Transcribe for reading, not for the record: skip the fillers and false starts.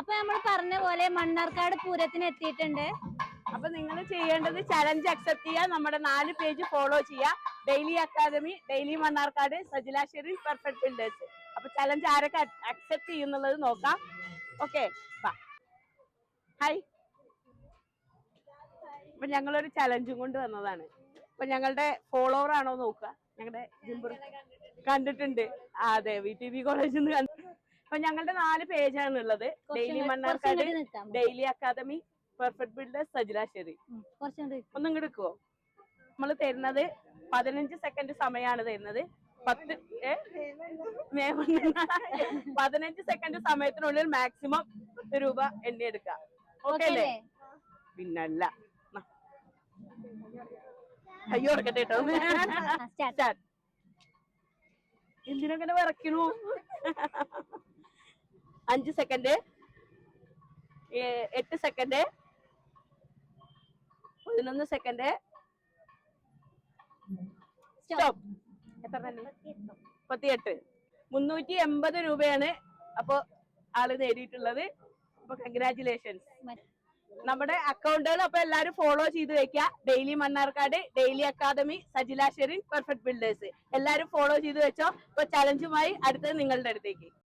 അപ്പൊ നമ്മൾ പറഞ്ഞ പോലെ മണ്ണാർക്കാട് പൂരത്തിന് എത്തിയിട്ടുണ്ട്. അപ്പൊ നിങ്ങൾ ചെയ്യേണ്ടത് ചലഞ്ച് അക്സെപ്റ്റ് ചെയ്യുക, നമ്മുടെ 4 പേജ് ഫോളോ ചെയ്യുക. Daily academy, daily Mannarkkad, Sajila Sherin, perfect builders. അപ്പൊ ചലഞ്ച് ആരൊക്കെ അക്സെപ്റ്റ് ചെയ്യുന്നുള്ളത് നോക്കാം. Okay, hi. അപ്പൊ ഞങ്ങളൊരു ചലഞ്ചും കൊണ്ട് വന്നതാണ്. അപ്പൊ ഞങ്ങളുടെ ഫോളോവർ ആണോ നോക്കുക. ഞങ്ങളുടെ ജിംബർ കണ്ടിട്ടുണ്ട്. അതെ, VTB കോളേജിൽ നിന്ന് കണ്ടു. അപ്പൊ ഞങ്ങളുടെ 4 പേജാണ് ഉള്ളത്. Daily Mannarkkad, daily academy, perfect builders, Sajila Sheri. ഒന്നും ഇങ്ങോട്ട് എടുക്കുവോ? നമ്മൾ തരുന്നത് 15 സെക്കൻഡ് സമയമാണ് തരുന്നത്. 15 സെക്കൻഡ് സമയത്തിനുള്ളിൽ മാക്സിമം 10 രൂപ എണ്ണിയെടുക്കാം. ഓക്കെ അല്ലേ? പിന്നല്ല, കയ്യോ കൊടുക്കട്ടെ കേട്ടോ. എന്തിനൊക്കെ വിറയ്ക്കണു? 5 സെക്കൻഡ്, 8 സെക്കൻഡ്, 11 സെക്കൻഡ്. സ്റ്റോപ്പ്. എത്ര 38. 380 രൂപയാണ് അപ്പൊ ആള് നേടിയിട്ടുള്ളത്. അപ്പൊ കൺഗ്രാറ്റുലേഷൻസ്. നമ്മുടെ അക്കൗണ്ടുകൾ അപ്പൊ എല്ലാരും ഫോളോ ചെയ്ത് വെക്കുക. Daily Mannarkkad, daily academy, Sajila Sherin, perfect builders എല്ലാരും ഫോളോ ചെയ്ത് വെച്ചോ. ഇപ്പൊ ചലഞ്ചുമായി അടുത്തത് നിങ്ങളുടെ അടുത്തേക്ക്.